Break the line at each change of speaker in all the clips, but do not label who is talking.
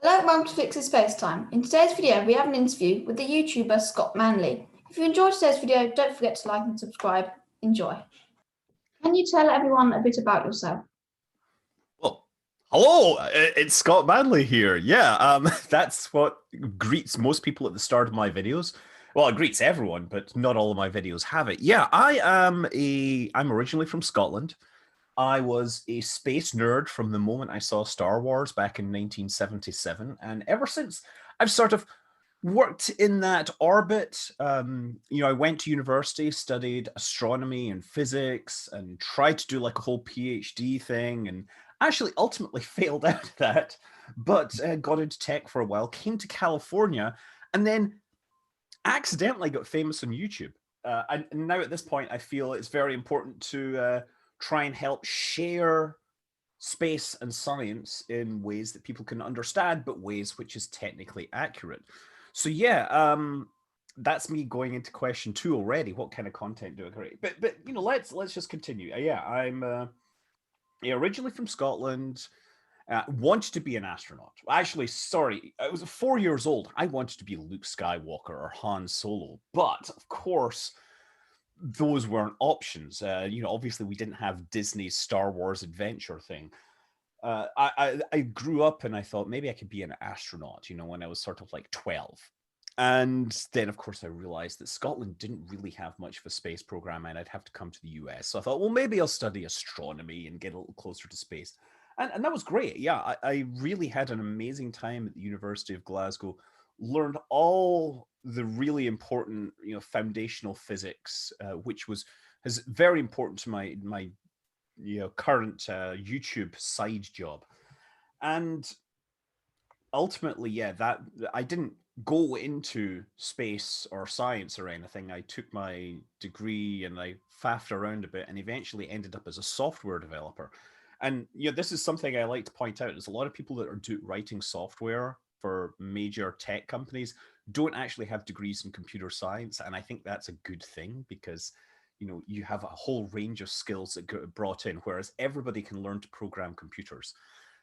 Hello and welcome to Felix's Space Time. In today's video, we have an interview with the YouTuber Scott Manley. If you enjoyed today's video, don't forget to like and subscribe. Enjoy. Can you tell everyone a bit about yourself?
Well, hello, it's Scott Manley here. Yeah, that's what greets most people at the start of my videos. Well, it greets everyone, but not all of my videos have it. Yeah, I'm originally from Scotland. I was a space nerd from the moment I saw Star Wars back in 1977, and ever since I've sort of worked in that orbit. I went to university, studied astronomy and physics, and tried to do like a whole PhD thing, and actually ultimately failed out of that, but got into tech for a while, came to California, and then accidentally got famous on YouTube. And now at this point, I feel it's very important to try and help share space and science in ways that people can understand, but ways which is technically accurate. So yeah, that's me going into question two already. What kind of content do I create? But let's just continue. Yeah, I'm originally from Scotland. Wanted to be an astronaut. Actually, sorry, I was 4 years old. I wanted to be Luke Skywalker or Han Solo, but of course, those weren't options. Obviously, we didn't have Disney's Star Wars adventure thing. I grew up and I thought maybe I could be an astronaut, when I was sort of like 12. And then, of course, I realized that Scotland didn't really have much of a space program and I'd have to come to the US. So I thought, well, maybe I'll study astronomy and get a little closer to space. And that was great. Yeah, I really had an amazing time at the University of Glasgow, learned all the really important, foundational physics, which is very important to my current YouTube side job. And ultimately, yeah, that I didn't go into space or science or anything. I took my degree and I faffed around a bit and eventually ended up as a software developer. And this is something I like to point out. There's a lot of people that are writing software for major tech companies don't actually have degrees in computer science, and I think that's a good thing because you have a whole range of skills that get brought in, whereas everybody can learn to program computers.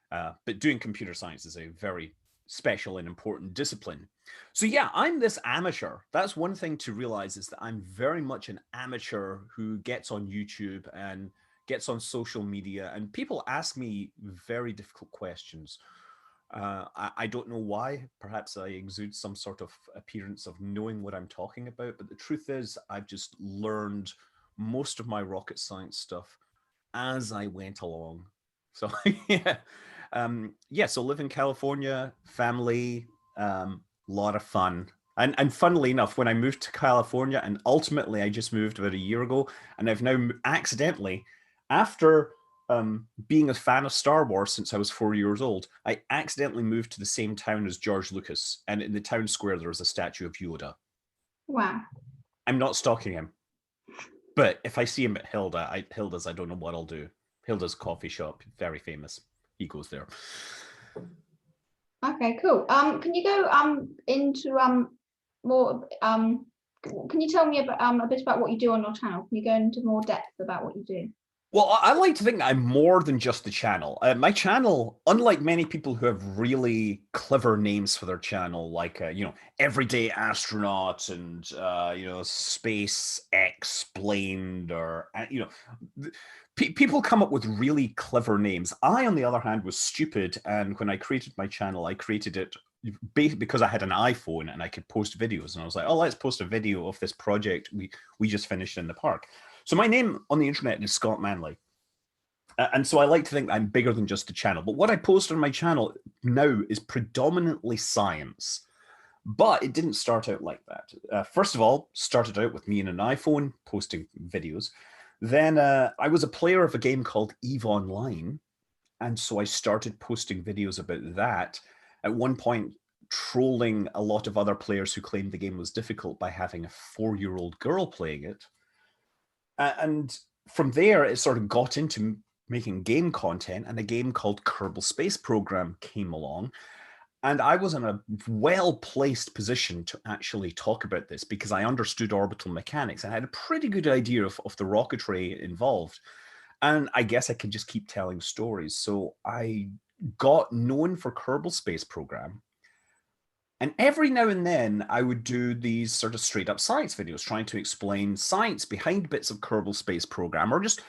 But doing computer science is a very special and important discipline. So yeah, I'm this amateur. That's one thing to realize, is that I'm very much an amateur who gets on YouTube and gets on social media, and people ask me very difficult questions. I don't know why. Perhaps I exude some sort of appearance of knowing what I'm talking about, but the truth is I've just learned most of my rocket science stuff as I went along. So yeah, so live in California, family, lot of fun. And funnily enough, when I moved to California, and ultimately I just moved about a year ago, and I've now accidentally, after being a fan of Star Wars since I was 4 years old, I accidentally moved to the same town as George Lucas, and in the town square there was a statue of Yoda.
Wow.
I'm not stalking him, but if I see him at Hilda's, I don't know what I'll do. Hilda's coffee shop, very famous. He goes there.
Okay, cool. Can you go into more can you tell me about a bit about what you do on your channel? Can you go into more depth about what you do?
Well, I like to think I'm more than just the channel. My channel, unlike many people who have really clever names for their channel, like Everyday Astronaut and Space Explained, or people come up with really clever names. I, on the other hand, was stupid, and when I created my channel, I created it because I had an iPhone and I could post videos, and I was like, oh, let's post a video of this project we just finished in the park. So my name on the internet is Scott Manley. And so I like to think I'm bigger than just a channel. But what I post on my channel now is predominantly science. But it didn't start out like that. First of all, started out with me and an iPhone posting videos. Then I was a player of a game called EVE Online. And so I started posting videos about that. At one point, trolling a lot of other players who claimed the game was difficult by having a 4-year-old girl playing it. And from there, it sort of got into making game content, and a game called Kerbal Space Program came along. And I was in a well-placed position to actually talk about this because I understood orbital mechanics and I had a pretty good idea of the rocketry involved. And I guess I could just keep telling stories. So I got known for Kerbal Space Program. And every now and then I would do these sort of straight up science videos trying to explain science behind bits of Kerbal Space Program, or just,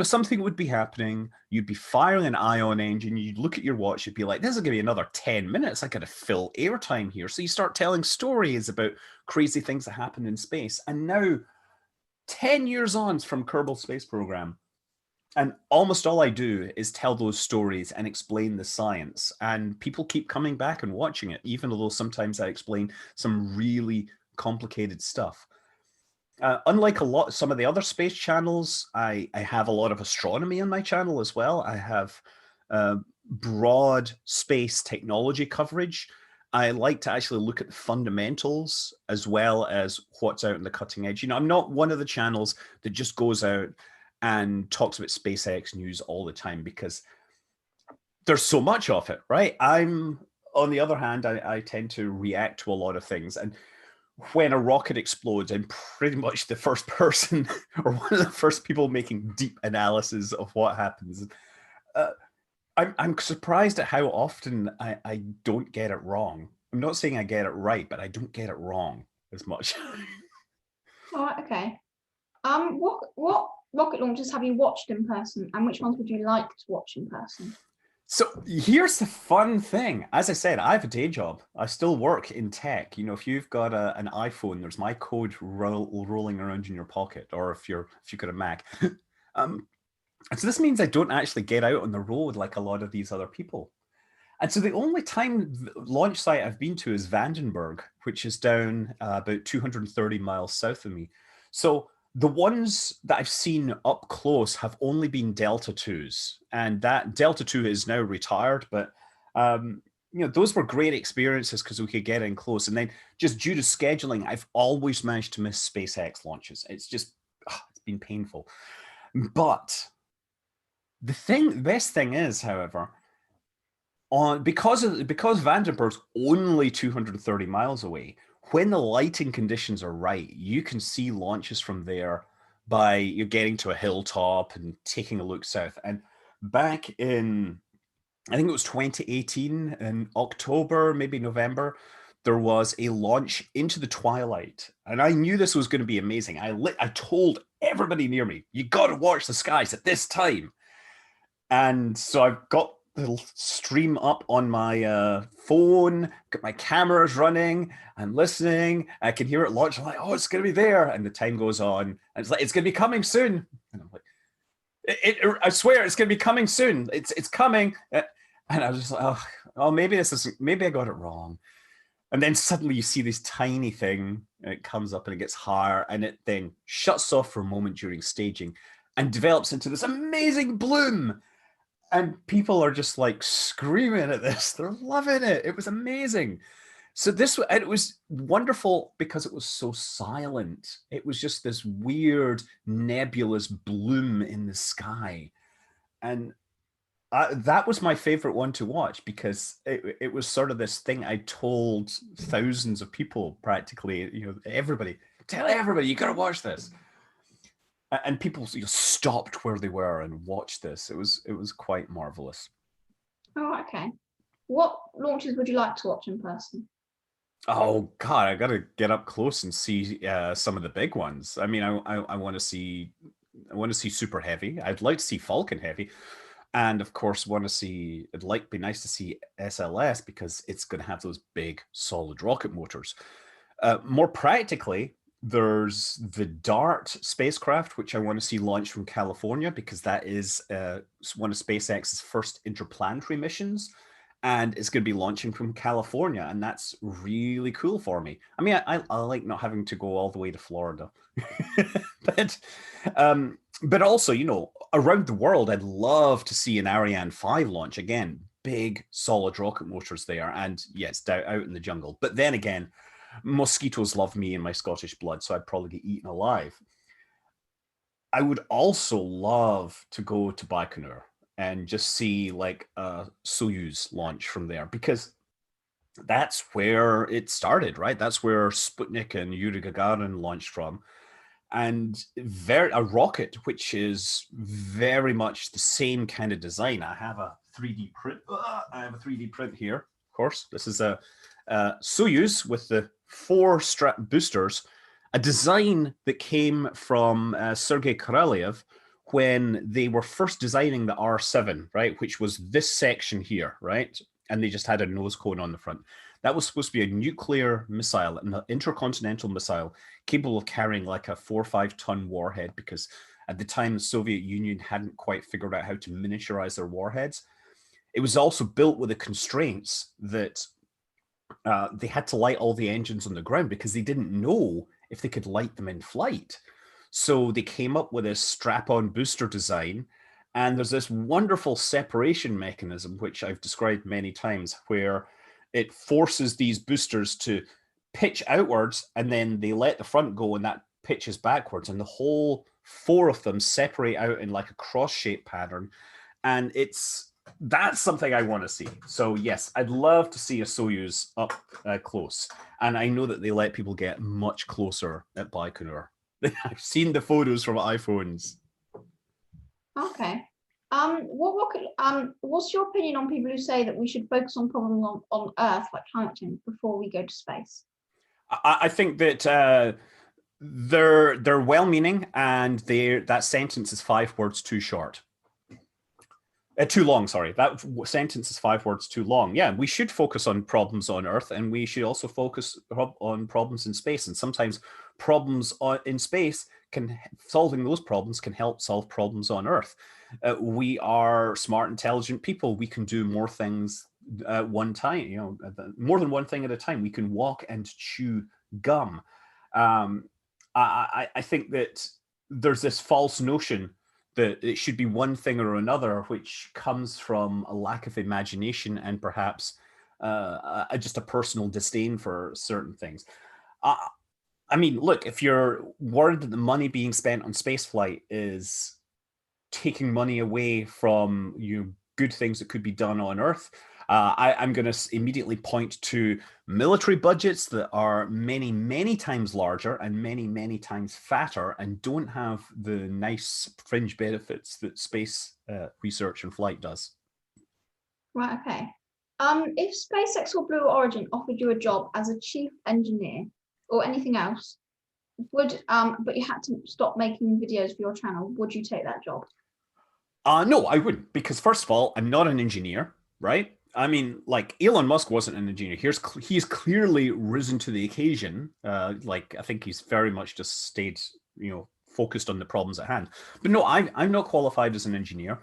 something would be happening. You'd be firing an ion engine. You'd look at your watch. You'd be like, this is going to be another 10 minutes. I got to fill airtime here. So you start telling stories about crazy things that happen in space. And now 10 years on from Kerbal Space Program, and almost all I do is tell those stories and explain the science. And people keep coming back and watching it, even though sometimes I explain some really complicated stuff. Unlike some of the other space channels, I have a lot of astronomy on my channel as well. I have broad space technology coverage. I like to actually look at the fundamentals as well as what's out in the cutting edge. I'm not one of the channels that just goes out and talks about SpaceX news all the time, because there's so much of it, right? On the other hand, I tend to react to a lot of things. And when a rocket explodes, I'm pretty much the first person or one of the first people making deep analysis of what happens. I'm surprised at how often I don't get it wrong. I'm not saying I get it right, but I don't get it wrong as much.
All right, okay. What rocket launches have you watched in person, and which ones would you like to watch in person?
So here's the fun thing. As I said, I have a day job. I still work in tech. If you've got an iPhone, there's my code rolling around in your pocket, or if you've got a Mac. So this means I don't actually get out on the road like a lot of these other people. And so the only launch site I've been to is Vandenberg, which is down about 230 miles south of me. So the ones that I've seen up close have only been Delta 2s, and that Delta 2 is now retired, but those were great experiences because we could get in close. And then just due to scheduling, I've always managed to miss SpaceX launches. It's just, it's been painful. But the best thing is, however, because Vandenberg's only 230 miles away, when the lighting conditions are right, you can see launches from there by you're getting to a hilltop and taking a look south. And back in, I think it was 2018 in October, maybe November, there was a launch into the twilight. And I knew this was going to be amazing. I told everybody near me, you got to watch the skies at this time. And so I've got the stream up on my phone, got my cameras running, I'm listening, I can hear it launch. I'm like, oh, it's going to be there. And the time goes on, and it's like, it's going to be coming soon. And I'm like, I swear it's going to be coming soon. It's coming. And I was just like, oh, maybe I got it wrong. And then suddenly you see this tiny thing, and it comes up and it gets higher, and it then shuts off for a moment during staging and develops into this amazing bloom. And people are just like screaming at this. They're loving it. It was amazing. So it was wonderful because it was so silent. It was just this weird nebulous bloom in the sky. And that was my favorite one to watch, because it was sort of this thing I told thousands of people, practically, everybody, tell everybody, you got to watch this. And people stopped where they were and watched this. It was quite marvelous.
Oh, okay. What launches would you like to watch in person?
Oh God, I gotta get up close and see some of the big ones. I mean, I want to see Super Heavy. I'd like to see Falcon Heavy, and of course, it'd be nice to see SLS, because it's going to have those big solid rocket motors. More practically, there's the DART spacecraft, which I want to see launch from California, because that is one of SpaceX's first interplanetary missions, and it's going to be launching from California, and that's really cool for me. I mean, I like not having to go all the way to Florida, but also, around the world, I'd love to see an Ariane 5 launch again. Big solid rocket motors there, and yes, out in the jungle. But then again, mosquitoes love me and my Scottish blood, so I'd probably get eaten alive. I would also love to go to Baikonur and just see like a Soyuz launch from there, because that's where it started, right? That's where Sputnik and Yuri Gagarin launched from. And a rocket which is very much the same kind of design. I have a 3D print. I have a 3D print here, of course. This is a Soyuz with the 4 strap boosters, a design that came from Sergei Korolev when they were first designing the R7, right, which was this section here, right? And they just had a nose cone on the front. That was supposed to be a nuclear missile, an intercontinental missile, capable of carrying like a 4 or 5 ton warhead, because at the time, the Soviet Union hadn't quite figured out how to miniaturize their warheads. It was also built with the constraints that they had to light all the engines on the ground because they didn't know if they could light them in flight. So they came up with this strap-on booster design, and there's this wonderful separation mechanism, which I've described many times, where it forces these boosters to pitch outwards, and then they let the front go, and that pitches backwards, and the whole 4 of them separate out in like a cross-shaped pattern. And that's something I want to see. So yes, I'd love to see a Soyuz up close. And I know that they let people get much closer at Baikonur. I've seen the photos from iPhones.
Okay. What's your opinion on people who say that we should focus on problems on Earth, like climate change, before we go to space?
I think that they're well-meaning, and that sentence is 5 words too short. Too long, sorry. That sentence is 5 words too long. Yeah, we should focus on problems on Earth, and we should also focus on problems in space. And sometimes problems in space solving those problems can help solve problems on Earth. We are smart, intelligent people. We can do more things at one time, more than one thing at a time. We can walk and chew gum. I think that there's this false notion that it should be one thing or another, which comes from a lack of imagination and perhaps just a personal disdain for certain things. I mean, look, if you're worried that the money being spent on spaceflight is taking money away from good things that could be done on Earth, I'm going to immediately point to military budgets that are many, many times larger and many, many times fatter and don't have the nice fringe benefits that space research and flight does.
Right, okay. If SpaceX or Blue Origin offered you a job as a chief engineer or anything else, but you had to stop making videos for your channel, would you take that job?
No, I wouldn't, because first of all, I'm not an engineer, right? I mean, like Elon Musk wasn't an engineer. He's clearly risen to the occasion. Like I think he's very much just stayed, focused on the problems at hand. But no, I'm not qualified as an engineer.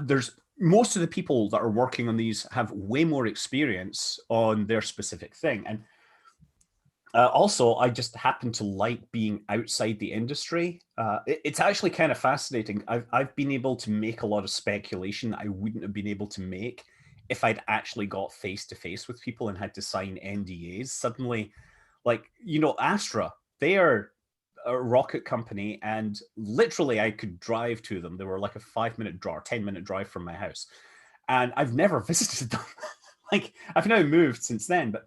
There's most of the people that are working on these have way more experience on their specific thing, and also, I just happen to like being outside the industry. It's actually kind of fascinating. I've been able to make a lot of speculation that I wouldn't have been able to make if I'd actually got face to face with people and had to sign NDAs. Suddenly, like, Astra, they are a rocket company, and literally I could drive to them. They were like a 5-minute drive, 10-minute drive from my house. And I've never visited them. Like, I've now moved since then, but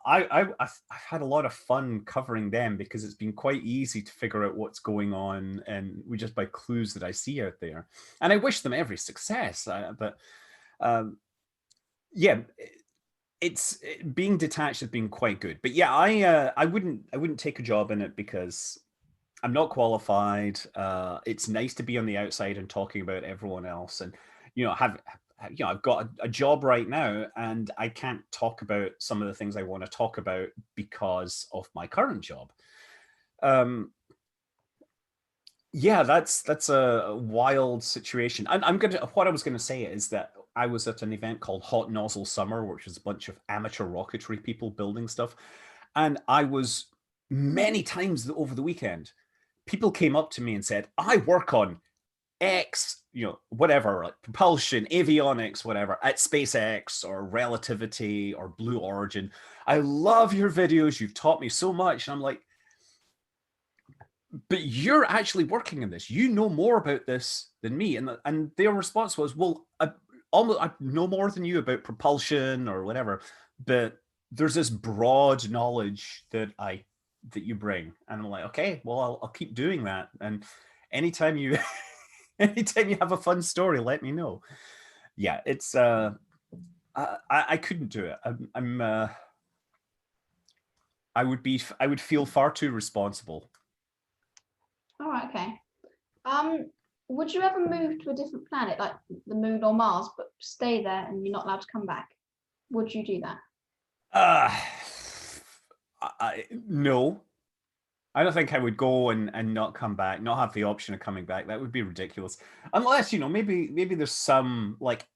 I've had a lot of fun covering them because it's been quite easy to figure out what's going on, and just by clues that I see out there. And I wish them every success. But yeah, it's being detached has been quite good. But yeah, I wouldn't take a job in it because I'm not qualified. It's nice to be on the outside and talking about everyone else, and I've got a job right now, and I can't talk about some of the things I want to talk about because of my current job. Yeah, that's a wild situation. What I was gonna say is that I was at an event called Hot Nozzle Summer, which is a bunch of amateur rocketry people building stuff, and I was many times over the weekend. People came up to me and said, "I work on X, whatever, like propulsion, avionics, whatever, at SpaceX or Relativity or Blue Origin. I love your videos. You've taught me so much." And I'm like, but you're actually working in this. You know more about this than me. And their response was, well, I know more than you about propulsion or whatever, but there's this broad knowledge that you bring. And I'm like, okay, well, I'll keep doing that. And anytime you anytime you have a fun story, let me know. yeah, it's I couldn't do it. I would feel far too responsible.
All right, okay. Um, would you ever move to a different planet, like the moon or Mars, but stay there and you're not allowed to come back? Would you do that?
Uh, no. I don't think I would go and not come back, not have the option of coming back. That would be ridiculous. Unless, maybe there's some like,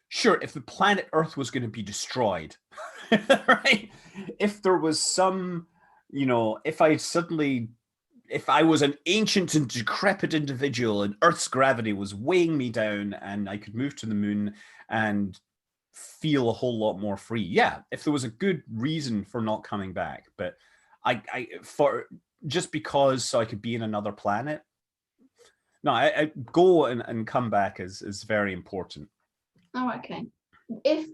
sure, if the planet Earth was going to be destroyed, right? If there was some, if I was an ancient and decrepit individual and Earth's gravity was weighing me down and I could move to the moon and feel a whole lot more free. Yeah, if there was a good reason for not coming back, but for just because so I could be in another planet. No, I go and come back is very important.
Oh, okay. If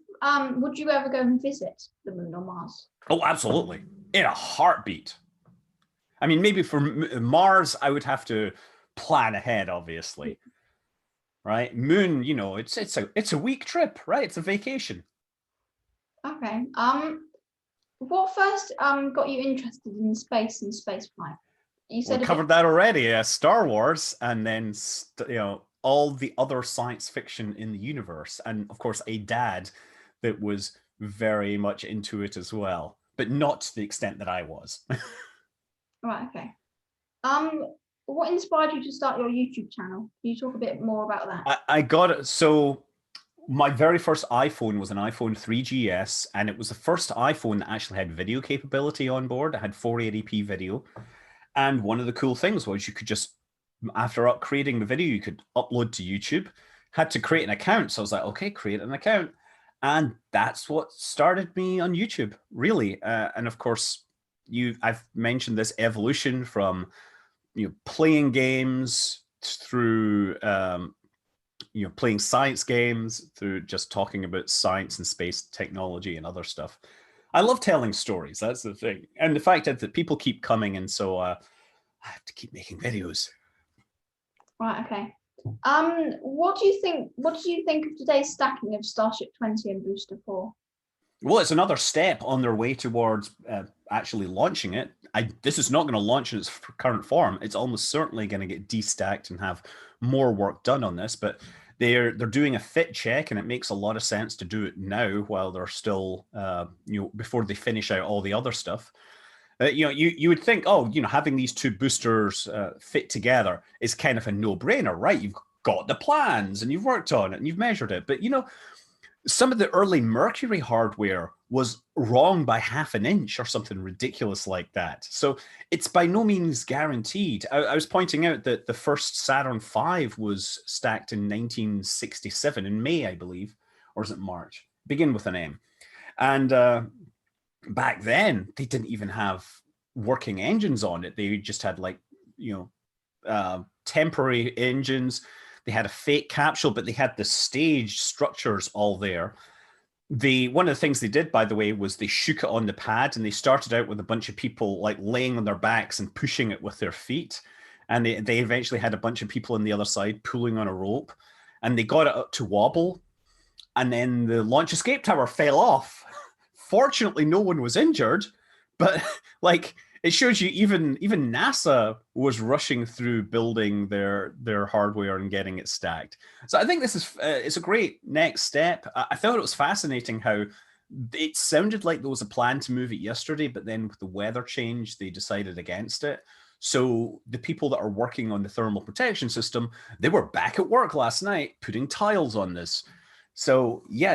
would you ever go and visit the moon or Mars?
Oh, absolutely, in a heartbeat. I mean, maybe for Mars, I would have to plan ahead, obviously. Right? Moon, it's a week trip, right? It's a vacation.
Okay. What first got you interested in space and spaceflight? You
We
said
covered that already. Star Wars, and then all the other science fiction in the universe, and of course a dad that was very much into it as well, but not to the extent that I was.
Right, okay. What inspired you to start your YouTube channel? Can you talk a bit more about that?
I got it. So my very first iPhone was an iPhone 3GS, and it was the first iPhone that actually had video capability on board. It had 480p video. And one of the cool things was you could just, after creating the video, you could upload to YouTube. Had to create an account. So I was like, okay, create an account. And that's what started me on YouTube, really. And of course, I've mentioned this evolution from playing games through playing science games, through just talking about science and space technology and other stuff. I love telling stories. That's the thing. And the fact that people keep coming, and so I have to keep making videos.
Right, okay. What do you think of today's stacking of Starship 20 and Booster 4?
Well, it's another step on their way towards actually launching it. This is not going to launch in its current form. It's almost certainly going to get destacked and have more work done on this, but they're doing a fit check, and it makes a lot of sense to do it now while they're still, before they finish out all the other stuff. You would think, having these two boosters fit together is kind of a no-brainer, right? You've got the plans and you've worked on it and you've measured it, but some of the early Mercury hardware was wrong by half an inch or something ridiculous like that. So it's by no means guaranteed. I was pointing out that the first Saturn V was stacked in 1967, in May, I believe, or is it March? Begin with an M. And back then, they didn't even have working engines on it. They just had temporary engines. They had a fake capsule, but they had the stage structures all there. One of the things they did, by the way, was they shook it on the pad, and they started out with a bunch of people like laying on their backs and pushing it with their feet. And they eventually had a bunch of people on the other side pulling on a rope, and they got it up to wobble. And then the launch escape tower fell off. Fortunately, no one was injured, but it shows you even NASA was rushing through building their hardware and getting it stacked. So I think this is it's a great next step. I thought it was fascinating how it sounded like there was a plan to move it yesterday, but then with the weather change, they decided against it. So the people that are working on the thermal protection system, they were back at work last night putting tiles on this. So yeah,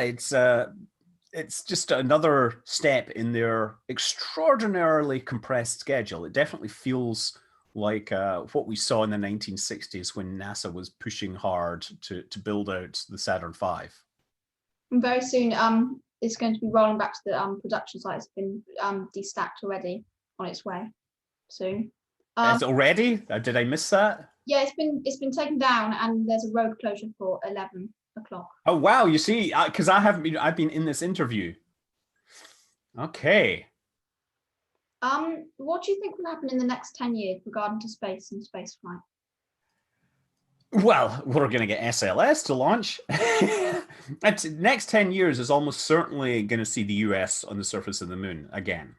it's just another step in their extraordinarily compressed schedule. It definitely feels like what we saw in the 1960s when NASA was pushing hard to build out the Saturn V.
And very soon, it's going to be rolling back to the production site. It's been destacked already, on its way soon.
It's already? Did I miss that?
Yeah, it's been taken down, and there's a road closure for 11 o'clock.
Oh wow! You see, because I've been in this interview. Okay.
What do you think will happen in the next 10 years regarding to space and spaceflight?
Well, we're going to get SLS to launch. Next 10 years is almost certainly going to see the US on the surface of the moon again.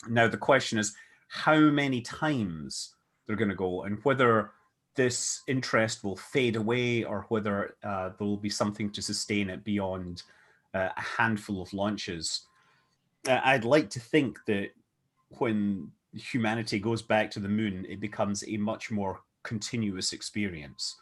Now, the question is how many times they're going to go, and whether this interest will fade away, or whether there will be something to sustain it beyond a handful of launches. I'd like to think that when humanity goes back to the moon, it becomes a much more continuous experience.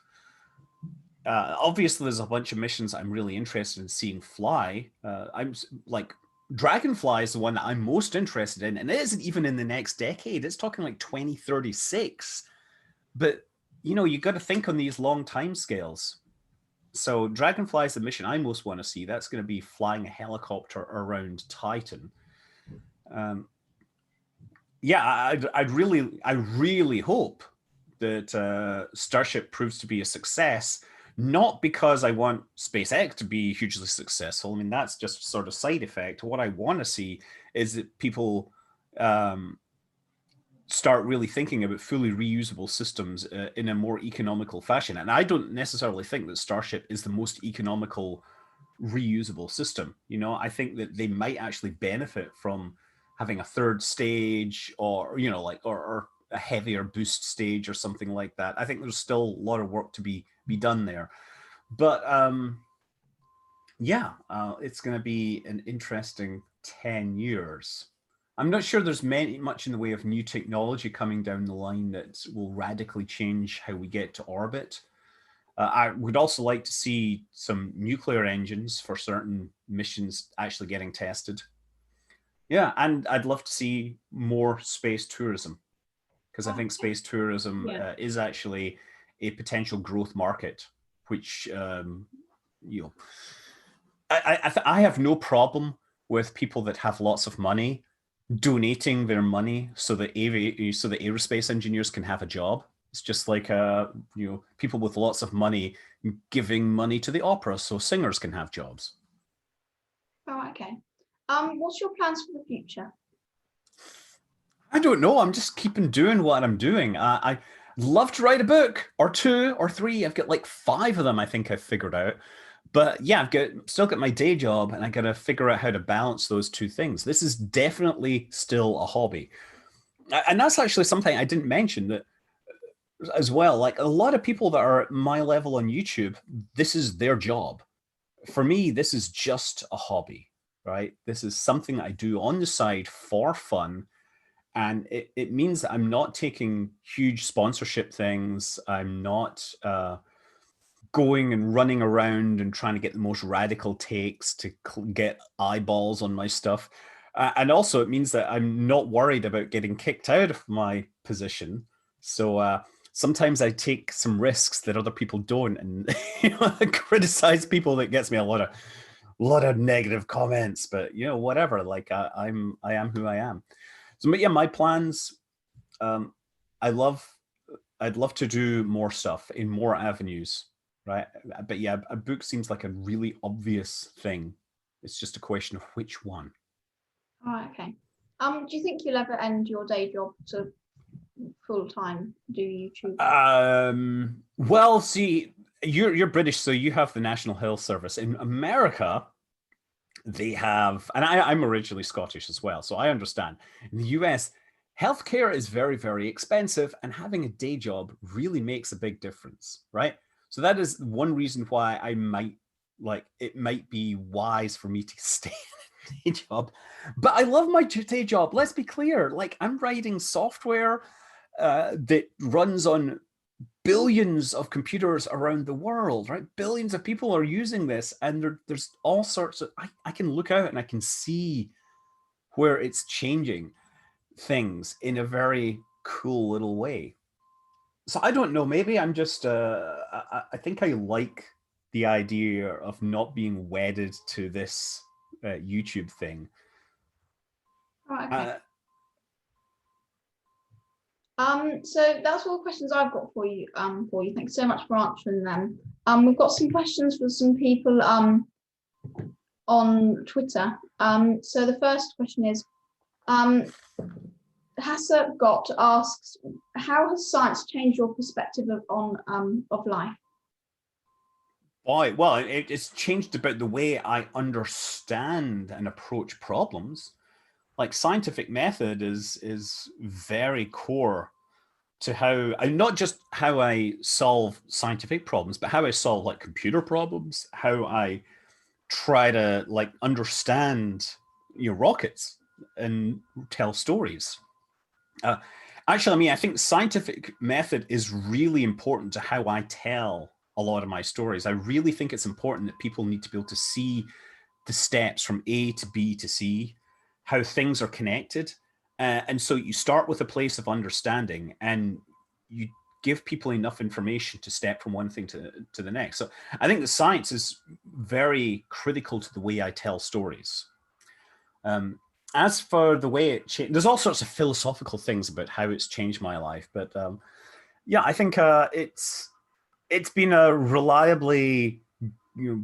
Obviously, there's a bunch of missions I'm really interested in seeing fly. I'm like, Dragonfly is the one that I'm most interested in, and it isn't even in the next decade. It's talking like 2036. But you know, you got to think on these long time scales. So Dragonfly is the mission I most want to see. That's going to be flying a helicopter around Titan. Yeah, I really hope that Starship proves to be a success. Not because I want SpaceX to be hugely successful. I mean, that's just sort of side effect. What I want to see is that people start really thinking about fully reusable systems in a more economical fashion. And I don't necessarily think that Starship is the most economical reusable system. You know, I think that they might actually benefit from having a third stage, or, you know, like, or a heavier boost stage or something like that. I think there's still a lot of work to be done there. But yeah, it's going to be an interesting 10 years. I'm not sure there's much in the way of new technology coming down the line that will radically change how we get to orbit. I would also like to see some nuclear engines for certain missions actually getting tested. Yeah, and I'd love to see more space tourism, because I think space tourism is actually a potential growth market, which you know, I have no problem with people that have lots of money donating their money so that aerospace engineers can have a job. It's just like you know, people with lots of money giving money to the opera so singers can have jobs.
Oh, okay. What's your plans for the future?
I don't know. I'm just keeping doing what I'm doing. I love to write a book or two or three. I've got like 5 of them I think I've figured out. But yeah, still got my day job, and I got to figure out how to balance those two things. This is definitely still a hobby. And that's actually something I didn't mention that as well. Like, a lot of people that are at my level on YouTube, this is their job. For me, this is just a hobby, right? This is something I do on the side for fun. And it means that I'm not taking huge sponsorship things. I'm not going and running around and trying to get the most radical takes to get eyeballs on my stuff. And also, it means that I'm not worried about getting kicked out of my position. So sometimes I take some risks that other people don't, and you know, I criticize people. That gets me a lot of negative comments. But you know, whatever. Like, I am who I am. So, but yeah, my plans. I'd love to do more stuff in more avenues, right? But yeah, a book seems like a really obvious thing. It's just a question of which one.
Oh, okay. Do you think you'll ever end your day job to full time do YouTube?
Well, see, you're British, so you have the National Health Service. In America, they have, and I'm originally Scottish as well, so I understand. In the US, healthcare is very, very expensive, and having a day job really makes a big difference, right? So that is one reason why it might be wise for me to stay in a day job. But I love my day job. Let's be clear. Like, I'm writing software that runs on billions of computers around the world, right? Billions of people are using this, and there's all sorts of, I can look out and I can see where it's changing things in a very cool little way. So I don't know, maybe I'm just I think I like the idea of not being wedded to this YouTube thing.
Oh, okay. So that's all the questions I've got for you. Thanks so much for answering them. We've got some questions for some people on Twitter. So the first question is, Hassa Gott asks, how has science changed your perspective of life?
Boy, well, it's changed about the way I understand and approach problems. Like scientific method is very core to how I not just how I solve scientific problems, but how I solve like computer problems, how I try to like understand rockets and tell stories. Uh, Actually, I mean, I think scientific method is really important to how I tell a lot of my stories. I really think it's important that people need to be able to see the steps from A to B to C, how things are connected. And so you start with a place of understanding and you give people enough information to step from one thing to the next. So I think the science is very critical to the way I tell stories. Um, as for the way it changed, there's all sorts of philosophical things about how it's changed my life. But yeah, I think it's been a reliably, you know,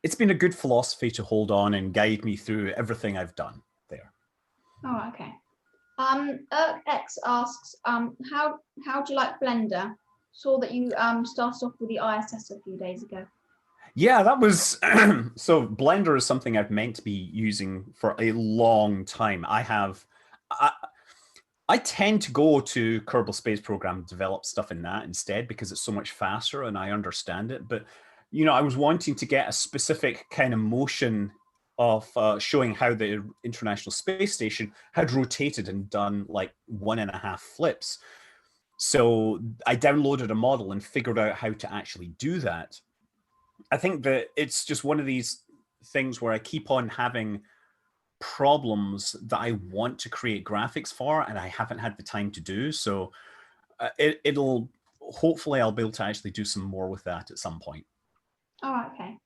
it's been a good philosophy to hold on and guide me through everything I've done there.
Oh, okay. X asks, how do you like Blender? Saw that you started off with the ISS a few days ago.
Yeah, that was so Blender is something I've meant to be using for a long time. I, I tend to go to Kerbal Space Program, develop stuff in that instead because it's so much faster and I understand it. But I was wanting to get a specific kind of motion of showing how the International Space Station had rotated and done like 1.5 flips. So I downloaded a model and figured out how to actually do that. I think that it's just one of these things where I keep on having problems that I want to create graphics for, and I haven't had the time to do. So it'll hopefully I'll be able to actually do some more with that at some point.
Oh, okay.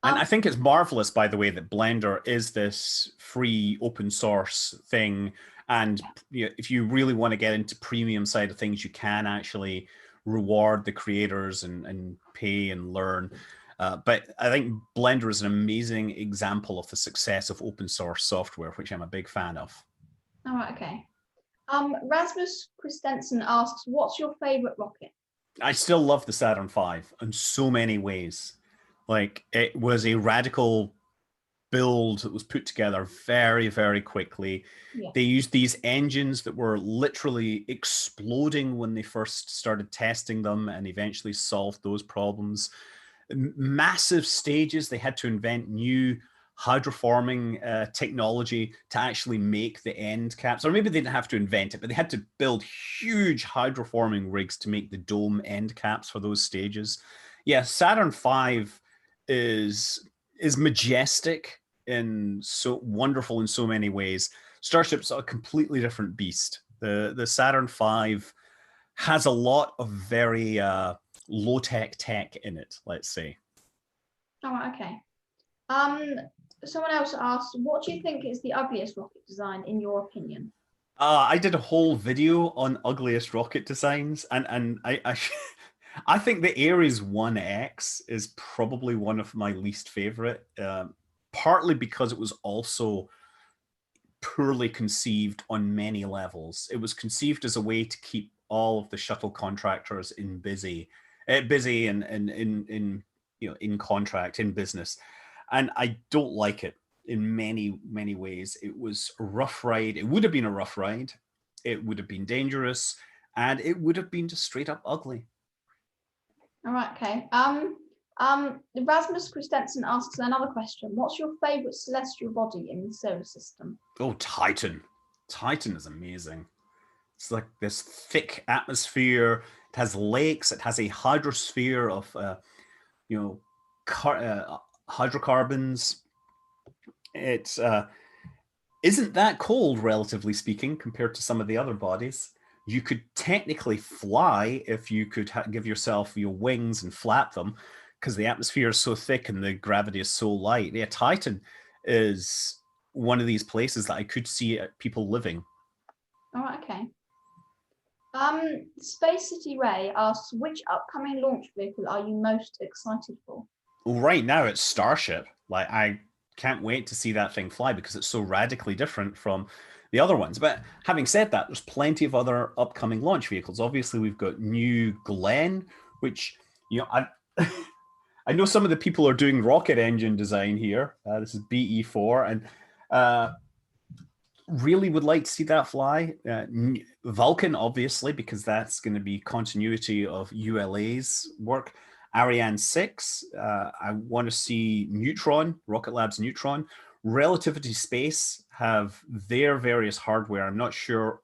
And I think it's marvelous, by the way, that Blender is this free open source thing. And if you really want to get into premium side of things, you can actually reward the creators and pay and learn. But I think Blender is an amazing example of the success of open source software, which I'm a big fan of.
All right, okay. Rasmus Christensen asks, what's your favorite rocket?
I still love the Saturn V in so many ways. Like it was a radical build that was put together very, very quickly.
Yeah.
They used these engines that were literally exploding when they first started testing them and eventually solved those problems. Massive stages. They had to invent new hydroforming technology to actually make the end caps, or maybe they didn't have to invent it, but they had to build huge hydroforming rigs to make the dome end caps for those stages. Yeah, Saturn V is majestic and so wonderful in so many ways. Starship's a completely different beast. The Saturn V has a lot of very low-tech tech in it, let's say.
Oh, okay. Someone else asked, what do you think is the ugliest rocket design in your opinion?
I did a whole video on ugliest rocket designs, and I think the Ares 1X is probably one of my least favorite, partly because it was also poorly conceived on many levels. It was conceived as a way to keep all of the shuttle contractors busy and in contract in business, and I don't like it in many ways. It was a rough ride. It would have been a rough ride. It would have been dangerous, and it would have been just straight up ugly.
All right, okay. Rasmus Christensen asks another question. What's your favorite celestial body in the solar system?
Oh, Titan. Titan is amazing. It's like this thick atmosphere. It has lakes. It has a hydrosphere of, hydrocarbons. It isn't that cold, relatively speaking, compared to some of the other bodies. You could technically fly if you could give yourself your wings and flap them, because the atmosphere is so thick and the gravity is so light. Yeah, Titan is one of these places that I could see people living.
All right, okay. Space City Ray asks, which upcoming launch vehicle are you most excited for?
Well, right now it's Starship. Like I can't wait to see that thing fly because it's so radically different from the other ones. But having said that, there's plenty of other upcoming launch vehicles. Obviously, we've got New Glenn, which I I know some of the people are doing rocket engine design here. This is BE4, and really would like to see that fly. Vulcan, obviously, because that's going to be continuity of ULA's work. Ariane 6, I want to see Neutron, Rocket Lab's Neutron. Relativity Space have their various hardware. I'm not sure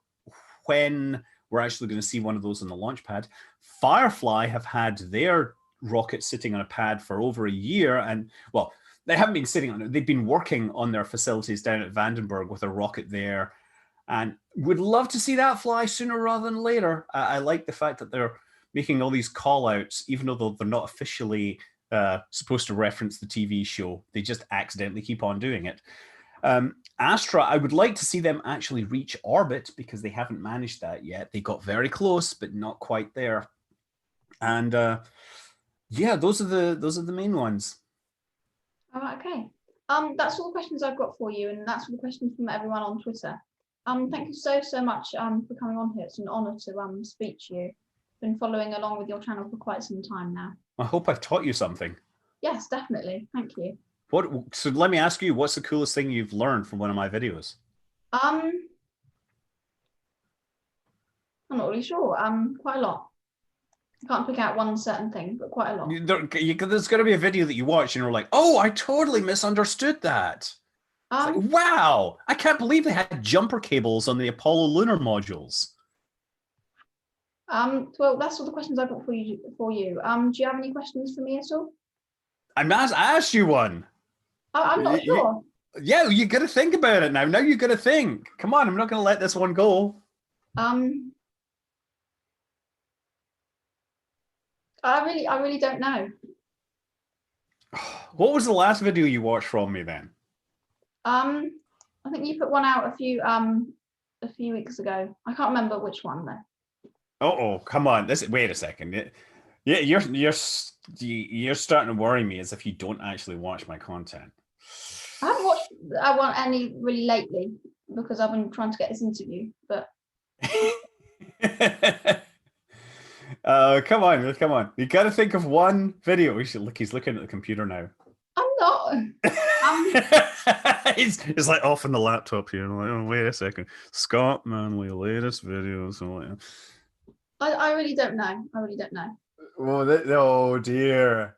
when we're actually going to see one of those on the launch pad. Firefly have had their rocket sitting on a pad for over a year, and well, they haven't been sitting on it. They've been working on their facilities down at Vandenberg with a rocket there, and would love to see that fly sooner rather than later. I like the fact that they're making all these call outs, even though they're not officially supposed to reference the TV show. They just accidentally keep on doing it. Astra, I would like to see them actually reach orbit because they haven't managed that yet. They got very close, but not quite there. And yeah, those are the main ones.
All right, okay. That's all the questions I've got for you, and that's all the questions from everyone on Twitter. Thank you so much for coming on here. It's an honour to speak to you. Been following along with your channel for quite some time now.
I hope I've taught you something.
Yes, definitely. Thank you.
So let me ask you, what's the coolest thing you've learned from one of my videos?
I'm not really sure. Quite a lot. I can't pick out one certain thing, but quite a lot.
There's going to be a video that you watch and you're like, oh, I totally misunderstood that. Like, wow, I can't believe they had jumper cables on the Apollo lunar modules.
Well, that's all the questions I've got for you. Do you have any questions for me at all?
I asked you one.
I'm not sure.
Yeah, you got to think about it now. Now you got to think. Come on, I'm not going to let this one go.
I really don't know.
What was the last video you watched from me then?
I think you put one out a few weeks ago. I can't remember which one though.
Oh, come on. Wait a second. Yeah, you're starting to worry me as if you don't actually watch my content.
I haven't watched any really lately because I've been trying to get this interview, but
come on. You got to think of one video. He's looking at the computer now.
I'm not.
He's like off on the laptop here. I'm like, oh, wait a second. Scott Manley, latest videos.
I really don't know.
Oh dear.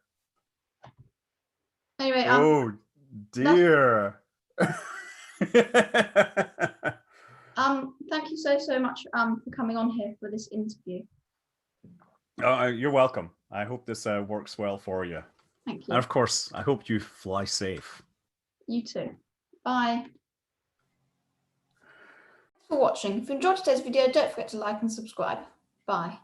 Anyway,
oh dear.
Thank you so much for coming on here for this interview.
You're welcome. I hope this works well for you.
Thank you.
And of course, I hope you fly safe.
You too. Bye. Thanks for watching. If you enjoyed today's video, don't forget to like and subscribe. Bye.